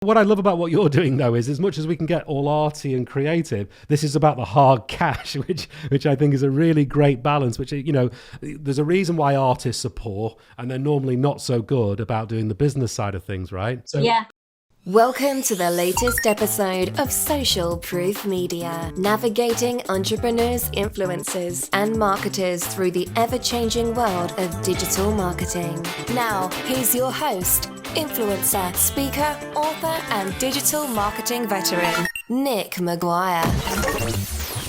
What I love about what you're doing, though, is as much as we can get all arty and creative, this is about the hard cash, which I think is a really great balance, which, you know, there's a reason why artists are poor and they're normally not so good about doing the business side of things, right? So, yeah. Welcome to the latest episode of Social Proof Media, navigating entrepreneurs, influencers, and marketers through the ever-changing world of digital marketing. Now, here's your host, influencer, speaker, author, and digital marketing veteran, Nick Maguire.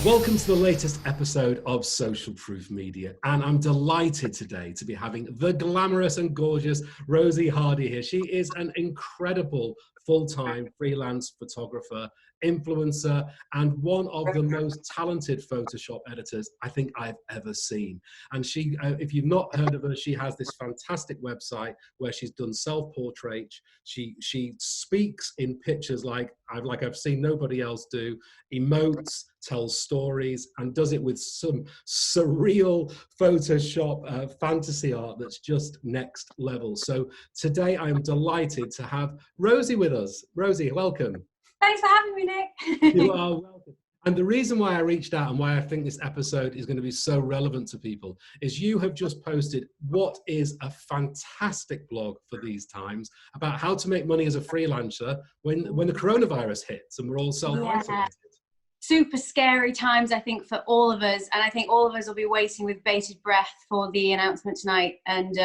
Welcome to the latest episode of Social Proof Media, and I'm delighted today to be having the glamorous and gorgeous Rosie Hardy here. She is an incredible full-time freelance photographer, influencer, and one of the most talented Photoshop editors I think I've ever seen. And she, if you've not heard of her, she has this fantastic website where she's done self-portraits. She speaks in pictures like I've seen nobody else do, emotes, tells stories, and does it with some surreal Photoshop fantasy art that's just next level. So today I am delighted to have Rosie with us. Rosie, welcome. Thanks for having me, Nick. You are welcome. And the reason why I reached out and why I think this episode is going to be so relevant to people is you have just posted what is a fantastic blog for these times about how to make money as a freelancer when the coronavirus hits and we're all self-isolated. Yeah. Super scary times, I think, for all of us. And I think all of us will be waiting with bated breath for the announcement tonight and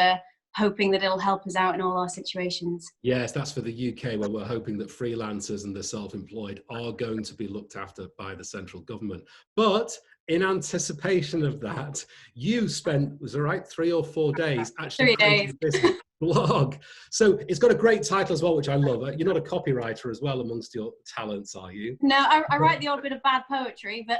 hoping that it'll help us out in all our situations. Yes, that's for the UK, where we're hoping that freelancers and the self-employed are going to be looked after by the central government. But in anticipation of that, you spent, was it right, 3 or 4 days actually 3 days. This blog. So it's got a great title as well, which I love. You're not a copywriter as well amongst your talents, are you? No, I write the odd bit of bad poetry, but...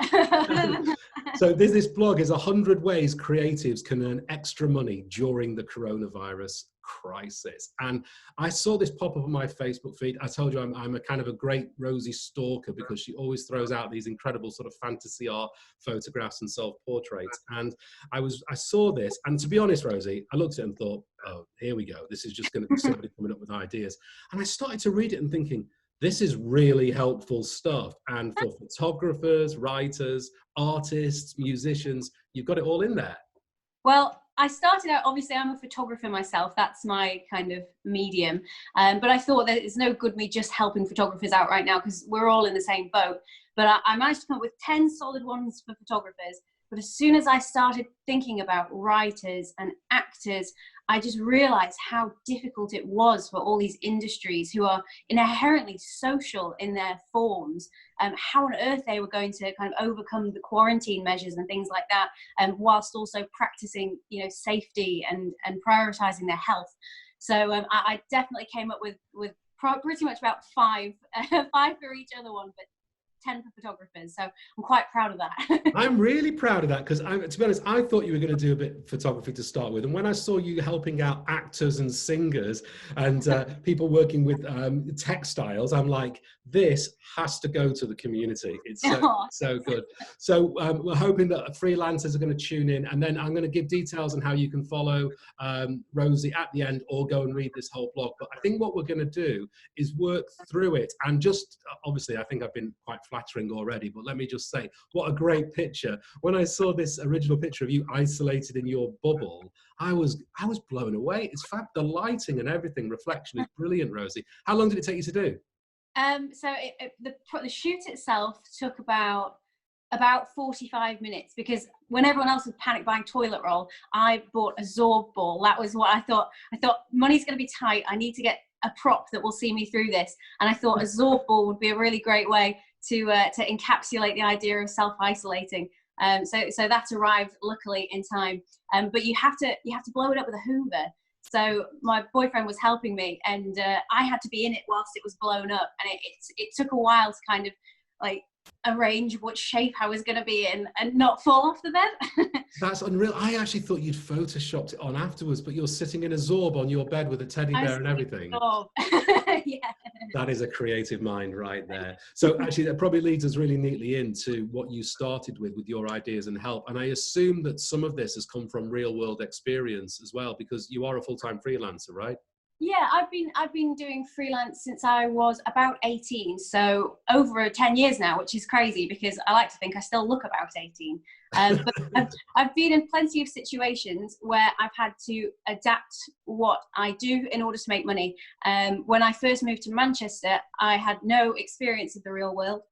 So this blog is 100 ways creatives can earn extra money during the coronavirus crisis. And I saw this pop up on my Facebook feed. I told you I'm a kind of a great Rosie stalker because she always throws out these incredible sort of fantasy art photographs and self-portraits. And I saw this, and to be honest, Rosie, I looked at it and thought, oh, here we go. This is just going to be somebody coming up with ideas. And I started to read it and thinking, this is really helpful stuff. And for photographers, writers, artists, musicians, you've got it all in there. Well, I started out, obviously I'm a photographer myself, that's my kind of medium, but I thought that it's no good me just helping photographers out right now because we're all in the same boat. But I managed to come up with 10 solid ones for photographers. But as soon as I started thinking about writers and actors, I just realized how difficult it was for all these industries who are inherently social in their forms, how on earth they were going to kind of overcome the quarantine measures and things like that, whilst also practicing, you know, safety and prioritizing their health. So I definitely came up with pretty much about five for each other one, but 10 for photographers, so I'm quite proud of that. I'm really proud of that because, to be honest, I thought you were going to do a bit of photography to start with, and when I saw you helping out actors and singers and people working with textiles, I'm like, this has to go to the community. It's so good. So we're hoping that freelancers are going to tune in, and then I'm going to give details on how you can follow Rosie at the end or go and read this whole blog. But I think what we're going to do is work through it, and just obviously I think I've been quite flattering already, but let me just say, what a great picture. When I saw this original picture of you isolated in your bubble, I was blown away. It's fab. The lighting and everything, reflection is brilliant, Rosie. How long did it take you to do? So the shoot itself took about 45 minutes because when everyone else was panic buying toilet roll, I bought a Zorb ball. That was what I thought. I thought money's going to be tight. I need to get a prop that will see me through this. And I thought a Zorb ball would be a really great way to encapsulate the idea of self-isolating. So that arrived luckily in time. But you have to blow it up with a Hoover. So my boyfriend was helping me, and I had to be in it whilst it was blown up. And it took a while to kind of like arrange what shape I was going to be in and not fall off the bed. That's unreal. I actually thought you'd photoshopped it on afterwards, but you're sitting in a Zorb on your bed with a teddy bear and everything. Yeah. That is a creative mind right there. So actually that probably leads us really neatly into what you started with your ideas and help. And I assume that some of this has come from real world experience as well, because you are a full-time freelancer, right? Yeah, I've been doing freelance since I was about 18, so over 10 years now, which is crazy because I like to think I still look about 18. But I've been in plenty of situations where I've had to adapt what I do in order to make money. When I first moved to Manchester, I had no experience of the real world.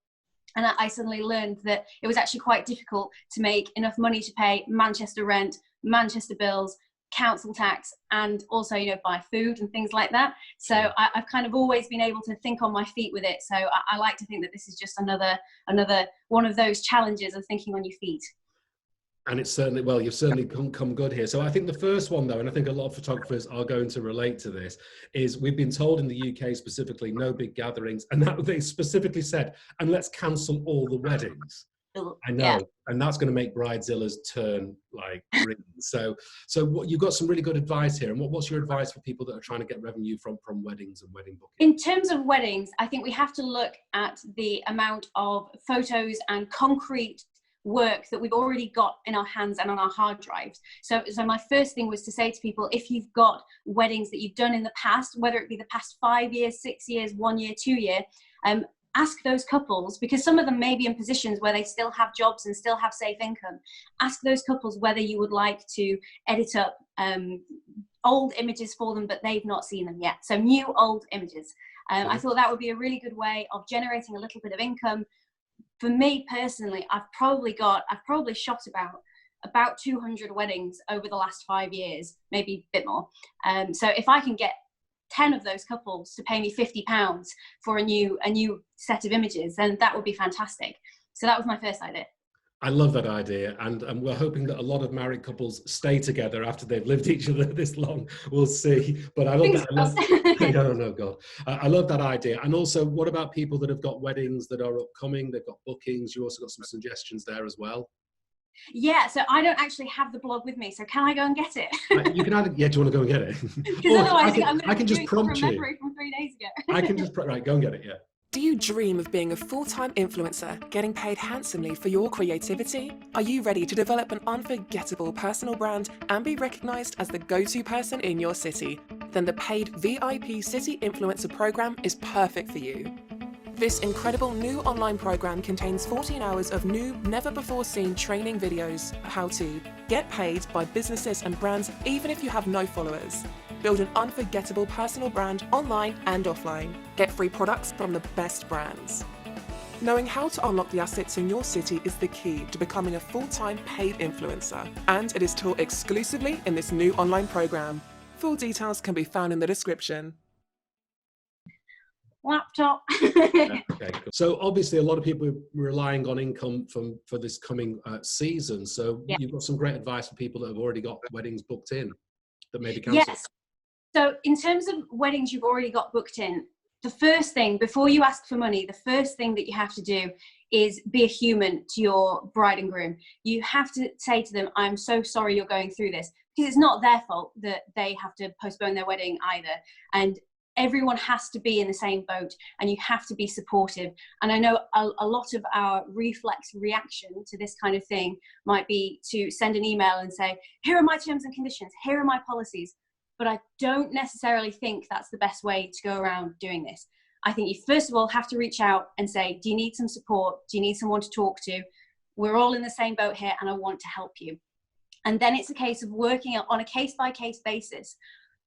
And I suddenly learned that it was actually quite difficult to make enough money to pay Manchester rent, Manchester bills, council tax, and also, you know, buy food and things like that. So I've kind of always been able to think on my feet with it. So I like to think that this is just another one of those challenges of thinking on your feet. And it's certainly, well, you've certainly come good here. So I think the first one, though, and I think a lot of photographers are going to relate to this, is we've been told in the UK specifically, no big gatherings. And that they specifically said, and let's cancel all the weddings. I know. Yeah. And that's going to make bridezillas turn like green. So what, you've got some really good advice here. And what's your advice for people that are trying to get revenue from weddings and wedding booking? In terms of weddings, I think we have to look at the amount of photos and concrete work that we've already got in our hands and on our hard drives. So my first thing was to say to people, if you've got weddings that you've done in the past, whether it be the past 5 years, 6 years, 1 year, 2 year, ask those couples, because some of them may be in positions where they still have jobs and still have safe income. Ask those couples whether you would like to edit up old images for them, but they've not seen them yet. So new old images. I thought that would be a really good way of generating a little bit of income. For me personally, I've probably shot about 200 weddings over the last 5 years, maybe a bit more. So if I can get 10 of those couples to pay me £50 for a new set of images, then that would be fantastic. So that was my first idea. I love that idea, and we're hoping that a lot of married couples stay together after they've lived each other this long. We'll see. But I love that. No, God. I love that idea. And also, what about people that have got weddings that are upcoming? They've got bookings. You also got some suggestions there as well. Yeah, so I don't actually have the blog with me, so can I go and get it? You can add it. Yeah, do you want to go and get it? Because otherwise, I can just prompt you. From 3 days ago. I can just right, go and get it. Yeah. Do you dream of being a full-time influencer, getting paid handsomely for your creativity? Are you ready to develop an unforgettable personal brand and be recognised as the go-to person in your city? Then the paid VIP City Influencer Program is perfect for you. This incredible new online program contains 14 hours of new, never-before-seen training videos on how to get paid by businesses and brands even if you have no followers. Build an unforgettable personal brand online and offline. Get free products from the best brands. Knowing how to unlock the assets in your city is the key to becoming a full-time paid influencer, and it is taught exclusively in this new online program. Full details can be found in the description. Laptop. Okay, cool. So obviously a lot of people are relying on income for this coming season. So You've got some great advice for people that have already got weddings booked in that may be cancelled. Yes. So in terms of weddings you've already got booked in, the first thing, before you ask for money, the first thing that you have to do is be a human to your bride and groom. You have to say to them, I'm so sorry you're going through this, because it's not their fault that they have to postpone their wedding either. And everyone has to be in the same boat, and you have to be supportive. And I know a lot of our reflex reaction to this kind of thing might be to send an email and say, here are my terms and conditions, here are my policies. But I don't necessarily think that's the best way to go around doing this. I think you first of all have to reach out and say, do you need some support? Do you need someone to talk to? We're all in the same boat here and I want to help you. And then it's a case of working on a case-by-case basis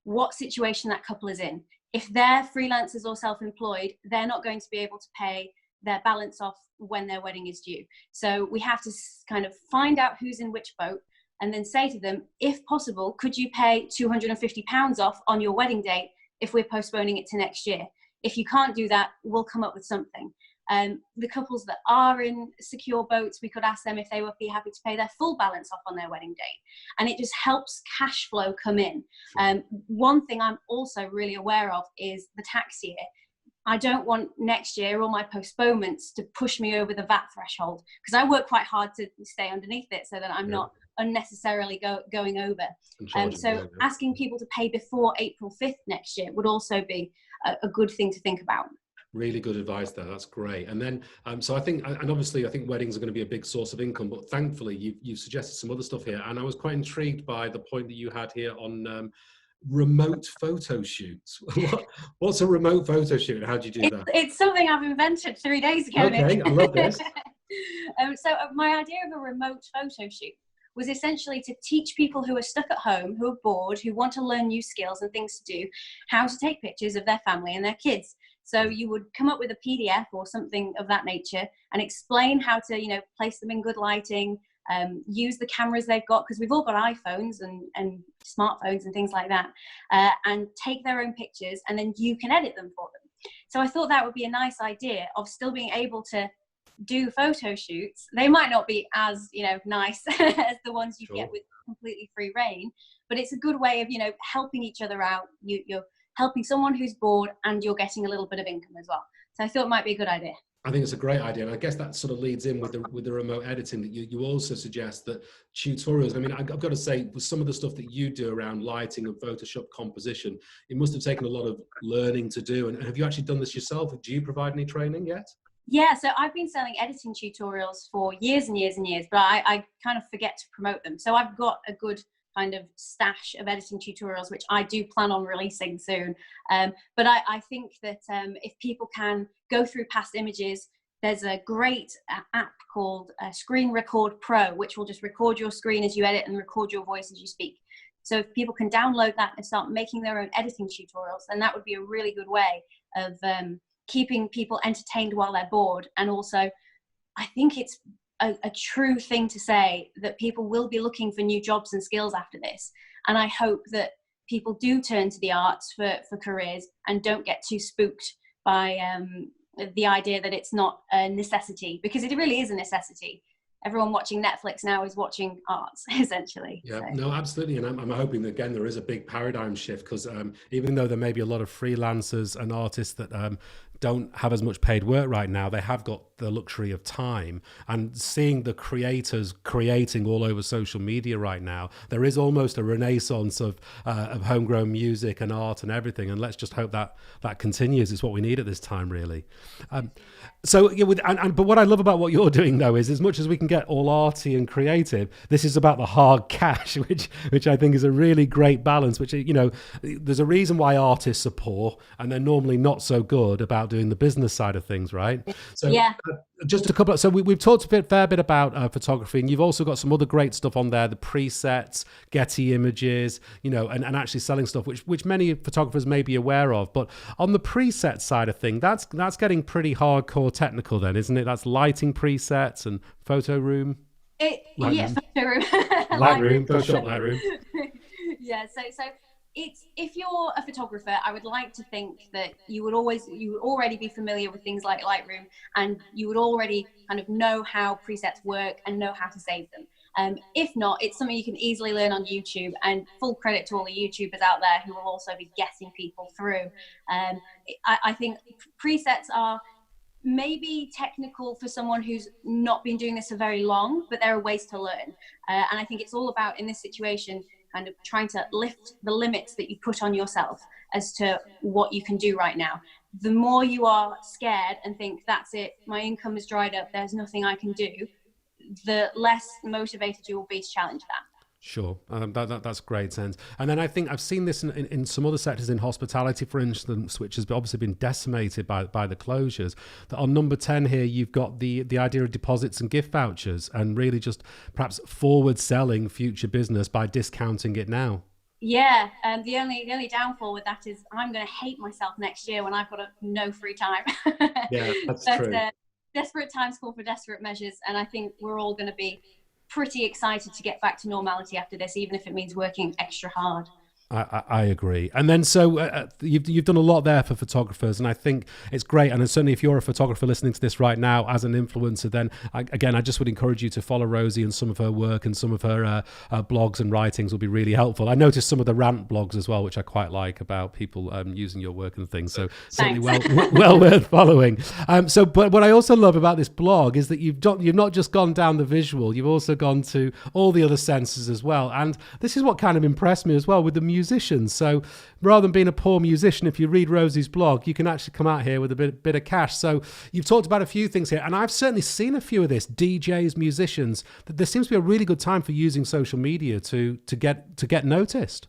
what situation that couple is in. If they're freelancers or self-employed, they're not going to be able to pay their balance off when their wedding is due. So we have to kind of find out who's in which boat, and then say to them, if possible, could you pay £250 off on your wedding date if we're postponing it to next year? If you can't do that, we'll come up with something. The couples that are in secure boats, we could ask them if they would be happy to pay their full balance off on their wedding date. And it just helps cash flow come in. One thing I'm also really aware of is the tax year. I don't want next year all my postponements to push me over the VAT threshold, because I work quite hard to stay underneath it so that I'm not unnecessarily going over. So asking people to pay before April 5th next year would also be a good thing to think about. Really good advice there. That's great. And then, so I think, and obviously I think weddings are going to be a big source of income, but thankfully you've suggested some other stuff here. And I was quite intrigued by the point that you had here on remote photo shoots. What's a remote photo shoot and how do you do that? It's something I've invented 3 days ago. Okay, I love this. My idea of a remote photo shoot was essentially to teach people who are stuck at home, who are bored, who want to learn new skills and things to do, how to take pictures of their family and their kids. So you would come up with a PDF or something of that nature and explain how to, place them in good lighting, use the cameras they've got, because we've all got iPhones and smartphones and things like that, and take their own pictures, and then you can edit them for them. So I thought that would be a nice idea of still being able to do photo shoots. They might not be as nice as the ones you get with completely free reign, but it's a good way of helping each other out. You're helping someone who's bored and you're getting a little bit of income as well. So I thought it might be a good idea. I think it's a great idea, and I guess that sort of leads in with the remote editing that you also suggest that tutorials. I mean, I've got to say, with some of the stuff that you do around lighting and Photoshop composition, it must have taken a lot of learning to do. And have you actually done this yourself? Do you provide any training yet? Yeah, so I've been selling editing tutorials for years and years and years, but I kind of forget to promote them. So I've got a good kind of stash of editing tutorials, which I do plan on releasing soon. But I think that if people can go through past images, there's a great app called Screen Record Pro, which will just record your screen as you edit and record your voice as you speak. So if people can download that and start making their own editing tutorials, then that would be a really good way of keeping people entertained while they're bored. And also, I think it's a true thing to say that people will be looking for new jobs and skills after this. And I hope that people do turn to the arts for careers and don't get too spooked by the idea that it's not a necessity, because it really is a necessity. Everyone watching Netflix now is watching arts, essentially. Yeah, so. No, absolutely. And I'm hoping that, again, there is a big paradigm shift, because even though there may be a lot of freelancers and artists that don't have as much paid work right now, they have got the luxury of time. And seeing the creators creating all over social media right now, there is almost a renaissance of homegrown music and art and everything. And let's just hope that continues. It's what we need at this time, really. But what I love about what you're doing, though, is as much as we can get all arty and creative, this is about the hard cash, which I think is a really great balance. Which, there's a reason why artists are poor, and they're normally not so good about doing the business side of things, right? So yeah. Just a couple. So we've talked a fair bit about photography, and you've also got some other great stuff on there: the presets, Getty images, and actually selling stuff, which many photographers may be aware of. But on the preset side of thing, that's getting pretty hardcore technical, then, isn't it? That's lighting presets and photo room. Photo room. Lightroom, Photoshop Lightroom. Yeah. So if you're a photographer, I would like to think that you would already be familiar with things like Lightroom, and you would already kind of know how presets work and know how to save them. If not, it's something you can easily learn on YouTube, and full credit to all the YouTubers out there who will also be getting people through. I think presets are maybe technical for someone who's not been doing this for very long, but there are ways to learn. And I think it's all about, in this situation, kind of trying to lift the limits that you put on yourself as to what you can do right now. The more you are scared and think, that's it, my income is dried up, there's nothing I can do, the less motivated you will be to challenge that. Sure, that's great sense. And then I think I've seen this in some other sectors, in hospitality, for instance, which has obviously been decimated by the closures. That on number 10 here, you've got the idea of deposits and gift vouchers, and really just perhaps forward selling future business by discounting it now. Yeah, the only downfall with that is I'm going to hate myself next year when I've got no free time. Yeah, that's true. Desperate times call for desperate measures, and I think we're all going to be pretty excited to get back to normality after this, even if it means working extra hard. I agree. And then you've done a lot there for photographers, and I think it's great. And certainly if you're a photographer listening to this right now as an influencer, then I just would encourage you to follow Rosie, and some of her work and some of her blogs and writings will be really helpful. I noticed some of the rant blogs as well, which I quite like, about people using your work and things. So certainly well worth following. But what I also love about this blog is that you've not just gone down the visual, you've also gone to all the other senses as well. And this is what kind of impressed me as well with the musicians. So rather than being a poor musician, if you read Rosie's blog, you can actually come out here with a bit of cash. So you've talked about a few things here, and I've certainly seen a few of this. DJs, musicians, that there seems to be a really good time for using social media to get noticed.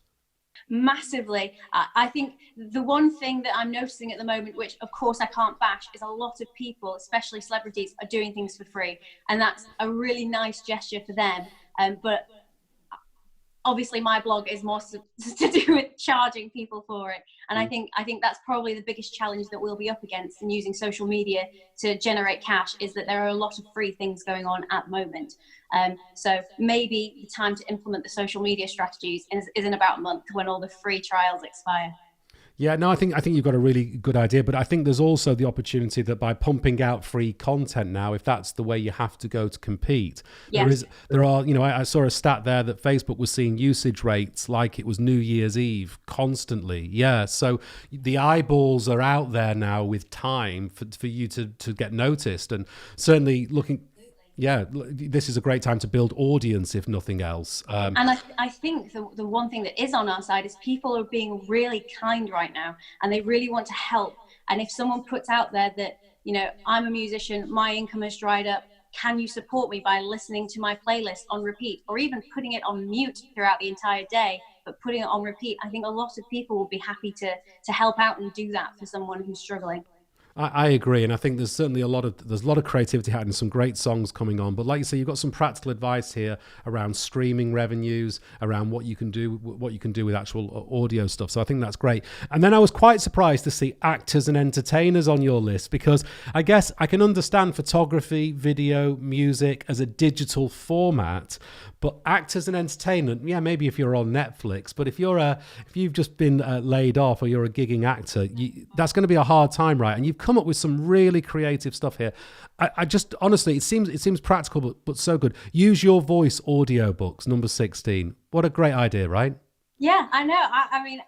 Massively. I think the one thing that I'm noticing at the moment, which of course I can't bash, is a lot of people, especially celebrities, are doing things for free. And that's a really nice gesture for them. But obviously my blog is more to do with charging people for it. And I think that's probably the biggest challenge that we'll be up against in using social media to generate cash, is that there are a lot of free things going on at the moment. So maybe the time to implement the social media strategies is in about a month, when all the free trials expire. Yeah, no, I think you've got a really good idea, but I think there's also the opportunity that by pumping out free content now, if that's the way you have to go to compete, Yes. there are, I saw a stat there that Facebook was seeing usage rates like it was New Year's Eve constantly. Yeah, so the eyeballs are out there now with time for you to get noticed, and certainly yeah, this is a great time to build audience, if nothing else. And I think the one thing that is on our side is people are being really kind right now, and they really want to help. And if someone puts out there that, I'm a musician, my income has dried up, can you support me by listening to my playlist on repeat, or even putting it on mute throughout the entire day, but putting it on repeat? I think a lot of people will be happy to help out and do that for someone who's struggling. I agree, and I think there's certainly a lot of creativity happening, some great songs coming on. But like you say, you've got some practical advice here around streaming revenues, around what you can do with actual audio stuff. So I think that's great. And then I was quite surprised to see actors and entertainers on your list, because I guess I can understand photography, video, music as a digital format, but actors and entertainment, yeah, maybe if you're on Netflix, but if you've just been laid off, or you're a gigging actor, that's going to be a hard time, right? And you've come up with some really creative stuff here. I just, honestly, it seems practical, but so good. Use Your Voice audiobooks, number 16. What a great idea, right? Yeah, I know. I mean,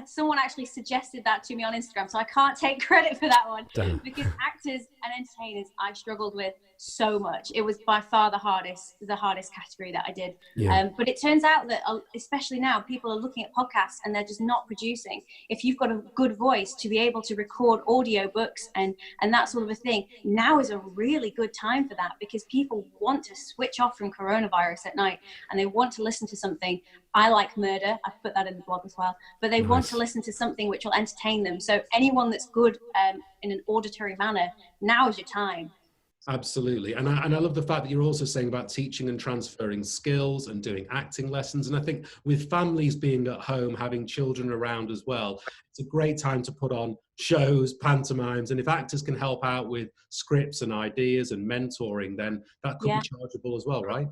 someone actually suggested that to me on Instagram, so I can't take credit for that one. Damn. Because actors and entertainers, I struggled with so much. It was by far the hardest category that I did. Yeah. But it turns out that, especially now, people are looking at podcasts and they're just not producing. If you've got a good voice to be able to record audiobooks and that sort of a thing, now is a really good time for that, because people want to switch off from coronavirus at night and they want to listen to something. I like murder. I've put that in the blog as well. But they want to listen to something which will entertain them. So anyone that's good in an auditory manner, now is your time. Absolutely. And I love the fact that you're also saying about teaching and transferring skills and doing acting lessons. And I think with families being at home, having children around as well, it's a great time to put on shows, pantomimes. And if actors can help out with scripts and ideas and mentoring, then that could be chargeable as well, right?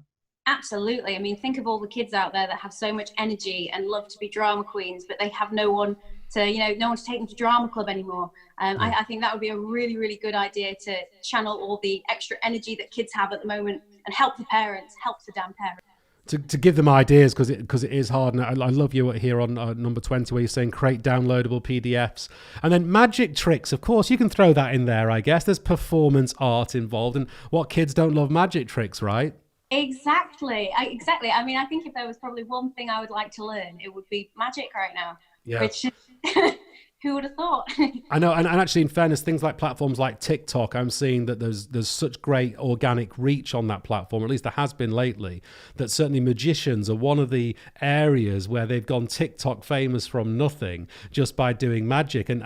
Absolutely. I mean, think of all the kids out there that have so much energy and love to be drama queens, but they have no one to, no one to take them to drama club anymore. I think that would be a really, really good idea, to channel all the extra energy that kids have at the moment and help the parents, help the damn parents. To give them ideas, because it is hard. And I love you here on number 20, where you're saying create downloadable PDFs. And then magic tricks, of course, you can throw that in there, I guess. There's performance art involved. And what kids don't love magic tricks, right? Exactly. I mean, I think if there was probably one thing I would like to learn, it would be magic right now. Yeah. Which, who would have thought? I know, and actually, in fairness, things like platforms like TikTok, I'm seeing that there's such great organic reach on that platform, or at least there has been lately, that certainly magicians are one of the areas where they've gone TikTok famous from nothing just by doing magic. And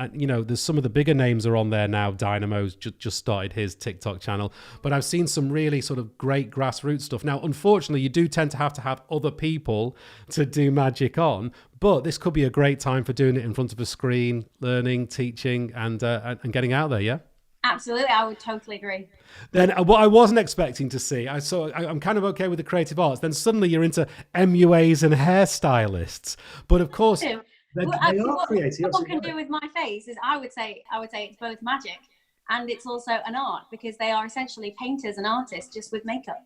there's some of the bigger names are on there now. Dynamo's just started his TikTok channel, but I've seen some really sort of great grassroots stuff. Now, unfortunately, you do tend to have other people to do magic on, but this could be a great time for doing it in front of a screen, learning, teaching, and getting out there, yeah? Absolutely, I would totally agree. Then what I wasn't expecting to see, I'm kind of okay with the creative arts, then suddenly you're into MUAs and hairstylists. But of course, they are creative. What one can do with my face is I would say it's both magic and it's also an art, because they are essentially painters and artists just with makeup.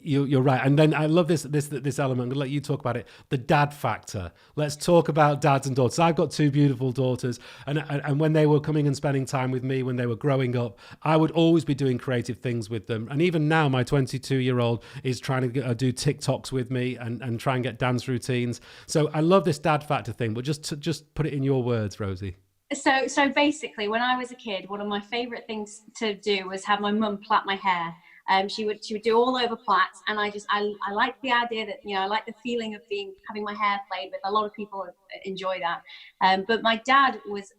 You're right. And then I love this element. I'm going to let you talk about it. The dad factor. Let's talk about dads and daughters. I've got two beautiful daughters. And when they were coming and spending time with me, when they were growing up, I would always be doing creative things with them. And even now, my 22-year-old is trying to do TikToks with me and try and get dance routines. So I love this dad factor thing. But just put it in your words, Rosie. So basically, when I was a kid, one of my favorite things to do was have my mum plait my hair. She would do all over plaits, and I like the idea that, I like the feeling of having my hair played with. A lot of people enjoy that, but my dad was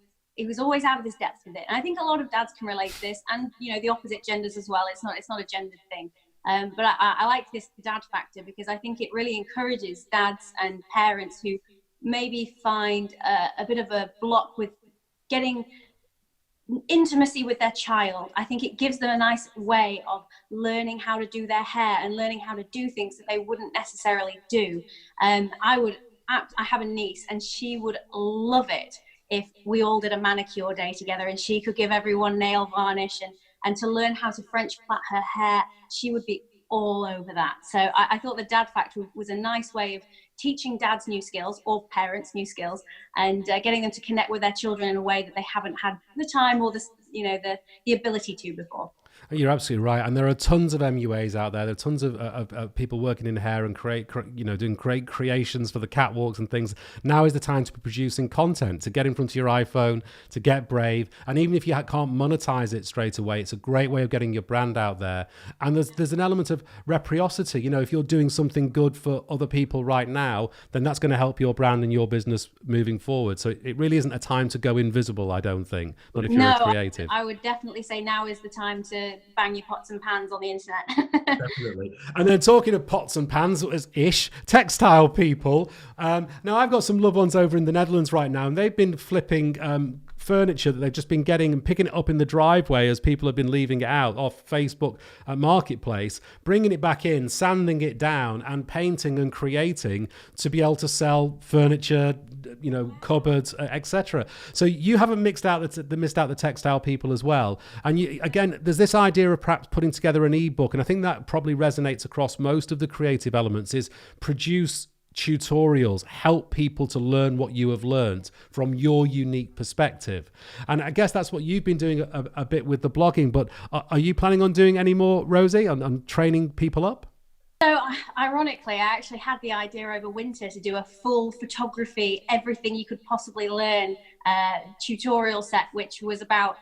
always out of his depth with it, and I think a lot of dads can relate to this, and the opposite genders as well. It's not a gendered thing, but I like this dad factor, because I think it really encourages dads and parents who maybe find a bit of a block with getting intimacy with their child. I think it gives them a nice way of learning how to do their hair and learning how to do things that they wouldn't necessarily do. I have a niece, and she would love it if we all did a manicure day together, and she could give everyone nail varnish and to learn how to French plait her hair. She would be all over that. So I thought the dad factor was a nice way of teaching dads new skills, or parents new skills, and getting them to connect with their children in a way that they haven't had the time or the ability to before. You're absolutely right, and there are tons of MUAs out there. There are tons of people working in hair and doing great creations for the catwalks and things. Now is the time to be producing content, to get in front of your iPhone, to get brave, and even if you can't monetize it straight away, it's a great way of getting your brand out there. And there's an element of reciprocity. If you're doing something good for other people right now, then that's going to help your brand and your business moving forward. So it really isn't a time to go invisible, I don't think. Not if you're a creative. I would definitely say now is the time to bang your pots and pans on the internet. Definitely. And then talking of pots and pans ish, textile people. Now I've got some loved ones over in the Netherlands right now, and they've been flipping furniture that they've just been getting and picking it up in the driveway as people have been leaving it out off Facebook Marketplace, bringing it back in, sanding it down and painting and creating to be able to sell furniture, cupboards, etc. So you haven't missed out the textile people as well. And again, there's this idea of perhaps putting together an ebook, and I think that probably resonates across most of the creative elements, is produce tutorials, help people to learn what you have learned from your unique perspective. And I guess that's what you've been doing a bit with the blogging, but are you planning on doing any more, Rosie, on training people up? So ironically, I actually had the idea over winter to do a full photography, everything you could possibly learn tutorial set, which was about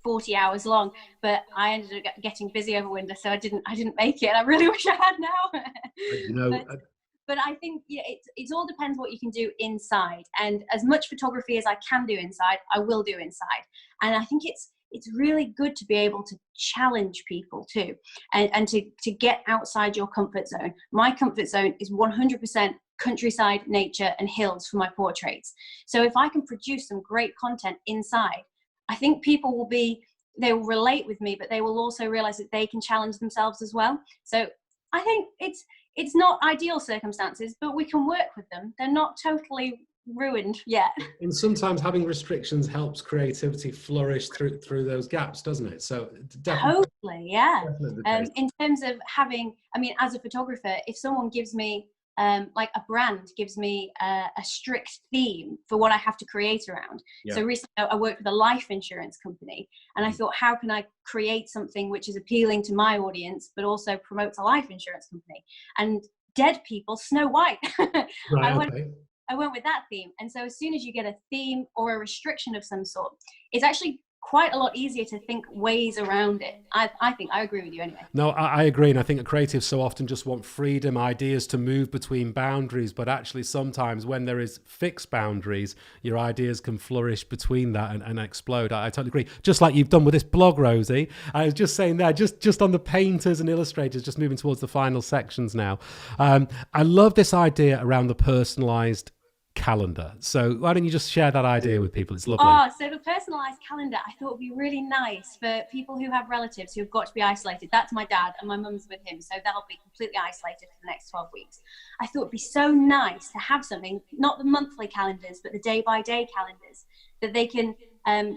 40 hours long, but I ended up getting busy over winter, so I didn't make it. I really wish I had now. But I think it all depends what you can do inside, and as much photography as I can do inside, I will do inside. And I think it's really good to be able to challenge people too, and to get outside your comfort zone. My comfort zone is 100% countryside, nature, and hills for my portraits. So if I can produce some great content inside, I think people they will relate with me, but they will also realize that they can challenge themselves as well. So I think it's not ideal circumstances, but we can work with them. They're not totally ruined yet. And sometimes having restrictions helps creativity flourish through those gaps, doesn't it? So definitely. Totally, yeah. Definitely in terms of as a photographer, if someone gives me like a brand gives me a strict theme for what I have to create around. Yeah. So recently I worked with a life insurance company, and I thought, how can I create something which is appealing to my audience, but also promotes a life insurance company? And dead people, Snow White. Right, I went with that theme. And so as soon as you get a theme or a restriction of some sort, it's actually quite a lot easier to think ways around it. I think I agree with you anyway. No, I agree. And I think creatives so often just want freedom, ideas to move between boundaries. But actually sometimes when there is fixed boundaries, your ideas can flourish between that and explode. I totally agree. Just like you've done with this blog, Rosie. I was just saying there, just on the painters and illustrators, just moving towards the final sections now. I love this idea around the personalized calendar. So why don't you just share that idea with people? It's lovely. So the personalized calendar I thought would be really nice for people who have relatives who have got to be isolated. That's my dad, and my mum's with him, so they'll be completely isolated for the next 12 weeks. I thought it'd be so nice to have something, not the monthly calendars, but the day-by-day calendars, that they can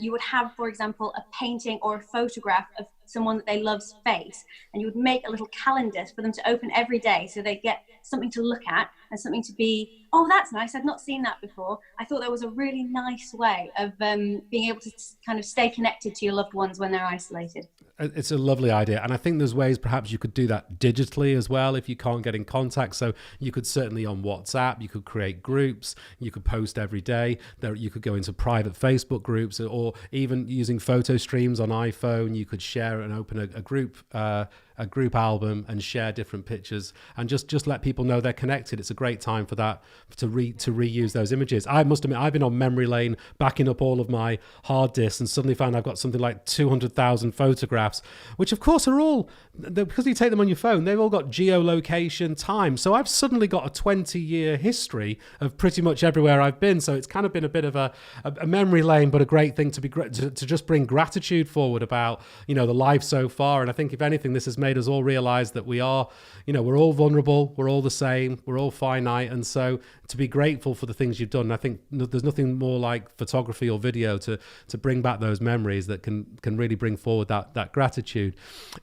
you would have, for example, a painting or a photograph of someone that they love's face, and you would make a little calendar for them to open every day, so they get something to look at and something to be, oh, that's nice, I've not seen that before. I thought that was a really nice way of being able to kind of stay connected to your loved ones when they're isolated. It's a lovely idea, and I think there's ways perhaps you could do that digitally as well if you can't get in contact. So you could certainly on WhatsApp, you could create groups, you could post every day. There, you could go into private Facebook groups, or even using photo streams on iPhone, you could share and open a group a group album and share different pictures and just let people know they're connected. It's a great time for that, to reuse those images. I must admit, I've been on memory lane backing up all of my hard disks and suddenly found I've got something like 200,000 photographs, which of course are all, because you take them on your phone, they've all got geolocation, time. So I've suddenly got a 20-year history of pretty much everywhere I've been. So it's kind of been a bit of a memory lane, but a great thing to just bring gratitude forward about, you know, the life so far. And I think if anything, this has made us all realize that we are, you know, we're all vulnerable, we're all the same, we're all finite. And so to be grateful for the things you've done, I think there's nothing more like photography or video to bring back those memories that can really bring forward that gratitude.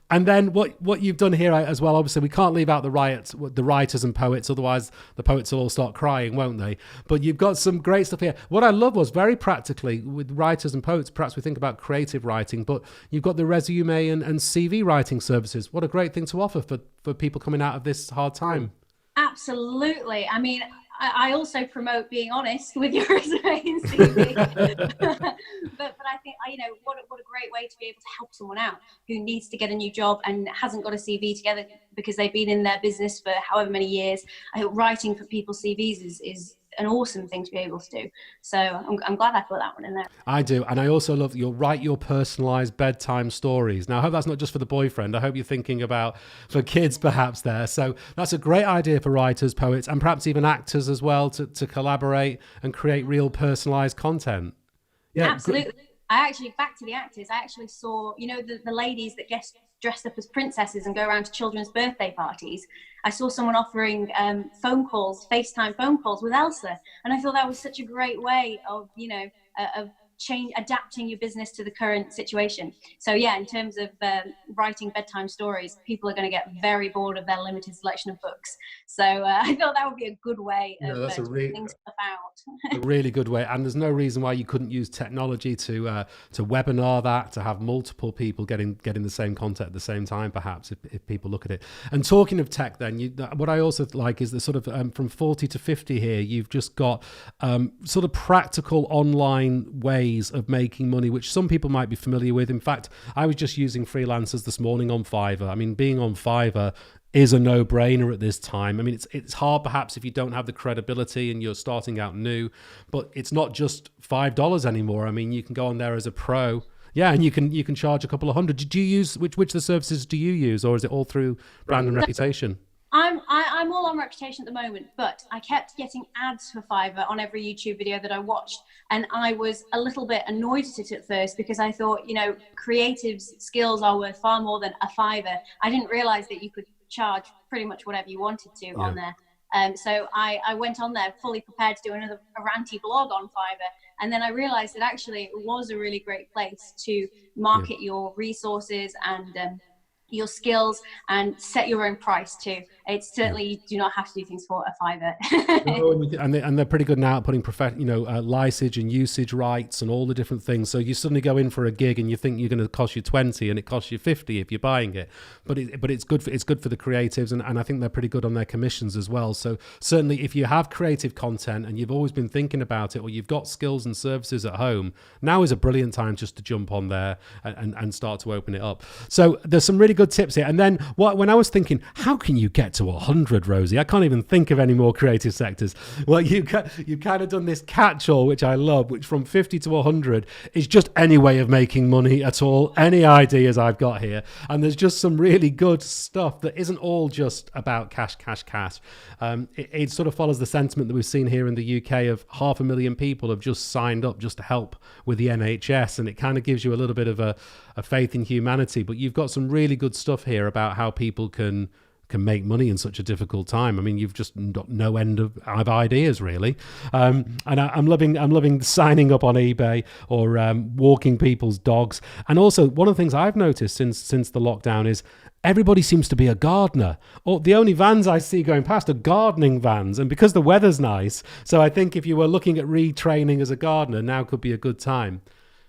And then what you've done here as well, obviously we can't leave out the writers and poets, otherwise the poets will all start crying, won't they? But you've got some great stuff here. What I love was, very practically, with writers and poets, perhaps we think about creative writing, but you've got the resume and CV writing services. What a great thing to offer for people coming out of this hard time. Absolutely. I mean, I also promote being honest with your resume and CV. but I think, you know, what a great way to be able to help someone out who needs to get a new job and hasn't got a CV together because they've been in their business for however many years. I hope writing for people's CVs is an awesome thing to be able to do. So I'm glad I put that one in there. I do. And I also love that you'll write your personalized bedtime stories. Now, I hope that's not just for the boyfriend. I hope you're thinking about for kids perhaps there. So that's a great idea for writers, poets, and perhaps even actors as well to collaborate and create real personalized content. Yeah, absolutely. Back to the actors, I actually saw, you know, the ladies that get dressed up as princesses and go around to children's birthday parties. I saw someone offering FaceTime phone calls with Elsa. And I thought that was such a great way of, you know, of adapting your business to the current situation. So yeah, in terms of writing bedtime stories, people are going to get very bored of their limited selection of books. So I thought that would be a good way of getting stuff out. A really good way. And there's no reason why you couldn't use technology to webinar that, to have multiple people getting the same content at the same time, perhaps, if people look at it. And talking of tech then, what I also like is the sort of from 40 to 50 here, you've just got sort of practical online ways of making money, which some people might be familiar with. In fact, I was just using freelancers this morning on Fiverr. I mean, being on Fiverr is a no-brainer at this time. I mean, it's hard perhaps if you don't have the credibility and you're starting out new, but it's not just $5 anymore. I mean, you can go on there as a pro. Yeah, and you can charge a couple of hundred. Do you use which of the services do you use, or is it all through brand and reputation? I'm all on reputation at the moment, but I kept getting ads for Fiverr on every YouTube video that I watched, and I was a little bit annoyed at it at first because I thought, you know, creatives' skills are worth far more than a Fiverr. I didn't realize that you could charge pretty much whatever you wanted to on there. So I went on there fully prepared to do a ranty blog on Fiverr. And then I realized that actually it was a really great place to market your resources and your skills and set your own price too. It's certainly, you do not have to do things for a Fiverr. No, and they're pretty good now at putting licensing and usage rights and all the different things. So you suddenly go in for a gig and you think you're going to cost you 20 and it costs you 50 if you're buying it. But it's good for the creatives, and I think they're pretty good on their commissions as well. So certainly if you have creative content and you've always been thinking about it, or you've got skills and services at home, now is a brilliant time just to jump on there and start to open it up. So there's some really good tips here. And then when I was thinking, how can you get to 100, Rosie? I can't even think of any more creative sectors. Well, you've kind of done this catch-all, which I love, which from 50 to 100 is just any way of making money at all, any ideas I've got here. And there's just some really good stuff that isn't all just about cash. It sort of follows the sentiment that we've seen here in the UK of 500,000 people have just signed up just to help with the NHS. And it kind of gives you a little bit of a faith in humanity. But you've got some really good stuff here about how people can make money in such a difficult time. I mean, you've just got no end of ideas, really. And I'm loving signing up on eBay or walking people's dogs. And also, one of the things I've noticed since the lockdown is everybody seems to be a gardener. Or the only vans I see going past are gardening vans. And because the weather's nice, so I think if you were looking at retraining as a gardener, now could be a good time.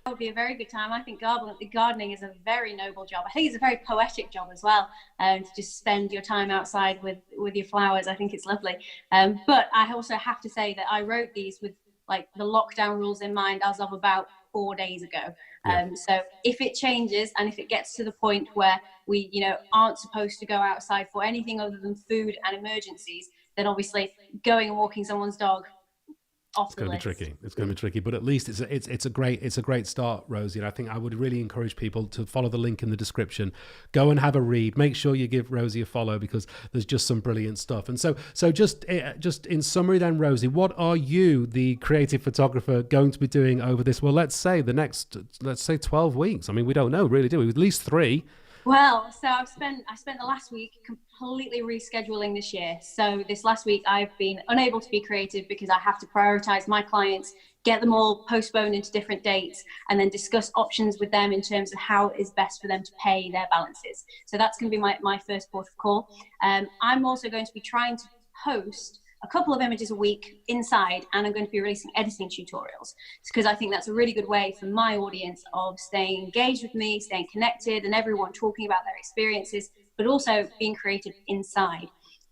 That would be a very good time. I think gardening is a very noble job. I think it's a very poetic job as well, to just spend your time outside with your flowers. I think it's lovely. But I also have to say that I wrote these with like the lockdown rules in mind as of about 4 days ago. Yeah. So if it changes and if it gets to the point where we, aren't supposed to go outside for anything other than food and emergencies, then obviously going and walking someone's dog off the list. It's going to be tricky, but at least it's a great start, Rosie. And I think I would really encourage people to follow the link in the description. Go and have a read. Make sure you give Rosie a follow, because there's just some brilliant stuff. And so just in summary, then, Rosie, what are you, the creative photographer, going to be doing over this? Well, let's say 12 weeks. I mean, we don't know, really, do we? At least 3. Well, so I spent the last week completely rescheduling this year. So this last week I've been unable to be creative because I have to prioritize my clients, get them all postponed into different dates, and then discuss options with them in terms of how it is best for them to pay their balances. So that's going to be my first port of call. I'm also going to be trying to post a couple of images a week inside, and I'm going to be releasing editing tutorials, because I think that's a really good way for my audience of staying engaged with me, staying connected, and everyone talking about their experiences, but also being creative inside.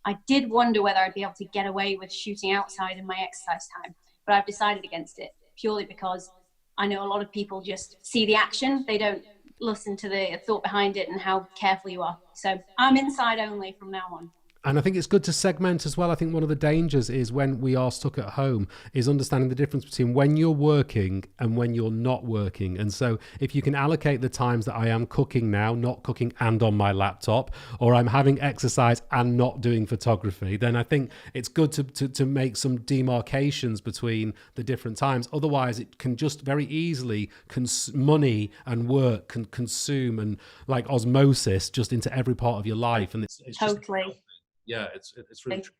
I did wonder whether I'd be able to get away with shooting outside in my exercise time, but I've decided against it, purely because I know a lot of people just see the action. They don't listen to the thought behind it and how careful you are. So I'm inside only from now on. And I think it's good to segment as well. I think one of the dangers is when we are stuck at home is understanding the difference between when you're working and when you're not working. And so if you can allocate the times that I am cooking now, not cooking and on my laptop, or I'm having exercise and not doing photography, then I think it's good to make some demarcations between the different times. Otherwise, it can just very easily, money and work can consume and like osmosis just into every part of your life. And it's totally. Just, yeah, it's really true.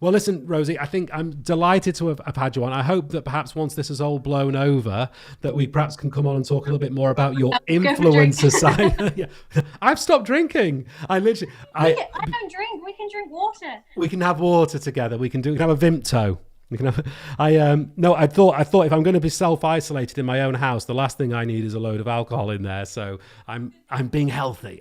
Well, listen, Rosie, I think I'm delighted to have had you on. I hope that perhaps once this is all blown over, that we perhaps can come on and talk a little bit more about your influencer side. Yeah. I've stopped drinking. I don't drink. We can drink water. We can have water together. We can have a Vimto. I thought if I'm going to be self-isolated in my own house, the last thing I need is a load of alcohol in there. So I'm being healthy.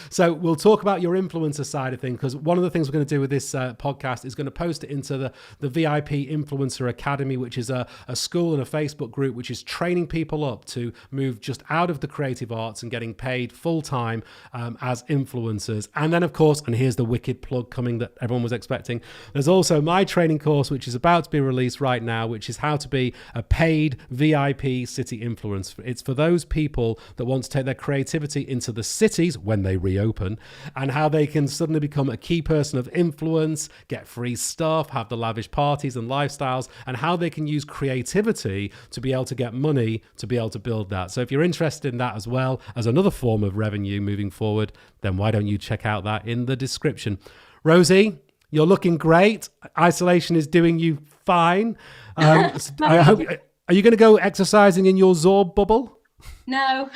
So we'll talk about your influencer side of things, because one of the things we're going to do with this podcast is going to post it into the VIP Influencer Academy, which is a school and a Facebook group which is training people up to move just out of the creative arts and getting paid full-time as influencers. And then, of course, and here's the wicked plug coming that everyone was expecting, there's also my training course, which is about to be released right now, which is how to be a paid VIP city influencer. It's for those people that want to take their creativity into the cities when they reopen, and how they can suddenly become a key person of influence, get free stuff, have the lavish parties and lifestyles, and how they can use creativity to be able to get money to be able to build that. So if you're interested in that as well as another form of revenue moving forward, then why don't you check out that in the description. Rosie, you're looking great. Isolation is doing you fine. I hope. Are you going to go exercising in your Zorb bubble? No.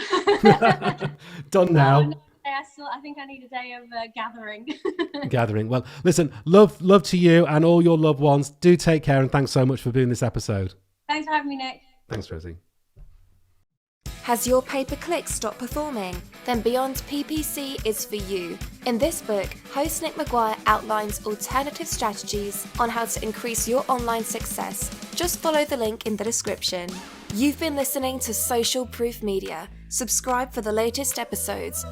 Done now. No, I think I need a day of gathering. Well, listen, love to you and all your loved ones. Do take care, and thanks so much for doing this episode. Thanks for having me, Nick. Thanks, Rosie. Has your pay-per-click stopped performing? Then Beyond PPC is for you. In this book, host Nick Maguire outlines alternative strategies on how to increase your online success. Just follow the link in the description. You've been listening to Social Proof Media. Subscribe for the latest episodes.